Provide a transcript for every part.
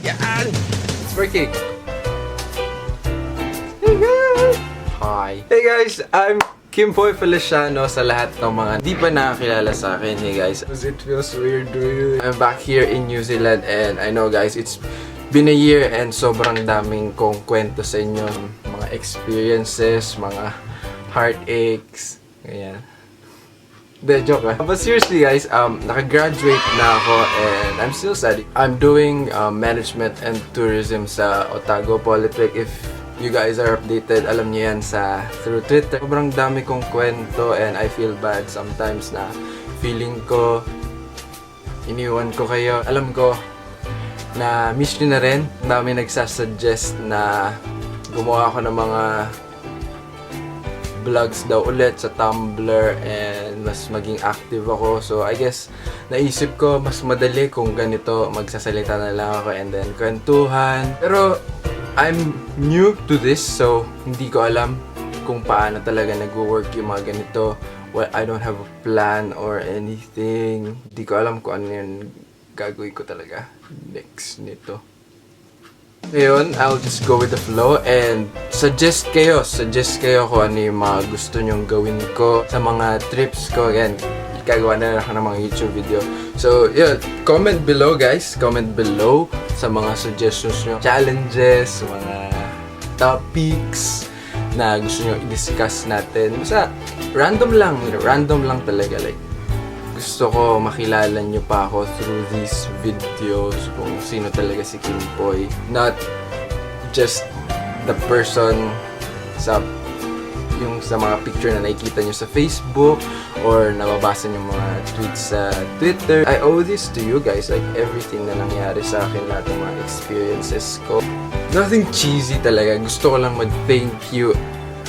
Yan! It's working! Hey guys! Hi! Hey guys! I'm Kimboy Feliciano sa lahat ng mga di pa nakakilala sa akin. Hey guys! It feels weird doing it. I'm back here in New Zealand and I know guys, it's been a year and sobrang daming kong kwento sa inyo. Mga experiences, mga heartaches, ganyan. De, joke ah. But seriously guys, nakagraduate na ako and I'm still studying. I'm doing management and tourism sa Otago Polytech. If you guys are updated, alam niyo yan through Twitter. Sobrang dami kong kwento and I feel bad sometimes na feeling ko iniwan ko kayo. Alam ko na miss nyo na rin. Ang dami nagsasuggest na gumawa ako ng mga vlogs daw ulit sa Tumblr and mas maging active ako. So I guess naisip ko mas madali kung ganito, magsasalita na lang ako and then kwentuhan. Pero I'm new to this, so hindi ko alam kung paano talaga nag-work yung mga ganito. Well, I don't have a plan or anything. Hindi ko alam kung ano yung gagawin ko talaga next nito. Ngayon, I'll just go with the flow and suggest kayo kung ano yung mga gusto nyong gawin ko sa mga trips ko. Again, gagawa na ako ng mga YouTube video. So, yeah, comment below guys. Comment below sa mga suggestions nyo. Challenges, mga topics na gusto nyo i-discuss natin. Basta, random lang talaga. Like, gusto ko makilala nyo pa ako through these videos kung sino talaga si Kimboy. Not just the person sa mga picture na nakikita nyo sa Facebook or nababasa nyo mga tweets sa Twitter. I owe this to you guys, like everything na nangyari sa akin, lahat ng mga experiences ko. Nothing cheesy talaga, gusto ko lang mag-thank you.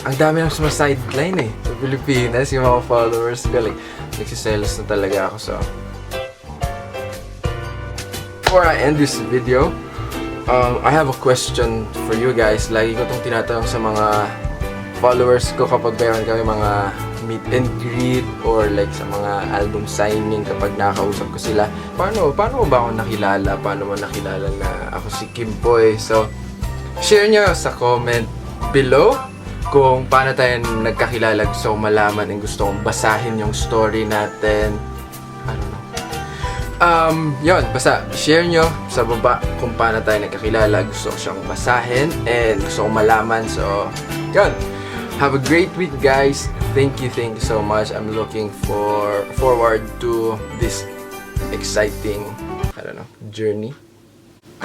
Ang dami nang sumasideline eh. Sa Pilipinas, yung mga followers ko, like, nagsiselos na talaga ako. So, before I end this video, I have a question for you guys. Lagi ko itong tinatanong sa mga followers ko kapag mayroon kami mga meet and greet or like sa mga album signing kapag nakakausap ko sila. Paano mo ba ako nakilala? Paano mo nakilala na ako si Kimboy? So, share nyo sa comment below kung paano tayo nagkakilala. Gusto kong malaman and gusto kong basahin yung story natin. I don't know. Yun, basta share nyo sa baba kung paano tayo nagkakilala. Gusto ko siyang basahin and gusto kong malaman. So, yun. Have a great week guys. Thank you so much. I'm looking forward to this exciting, I don't know, journey.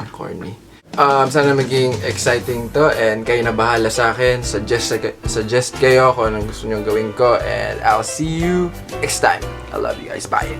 I'm corny. Sana maging exciting to and kayo na bahala sa akin. Suggest kayo kung anong gusto nyo gawin ko and I'll see you next time. I love you guys. Bye!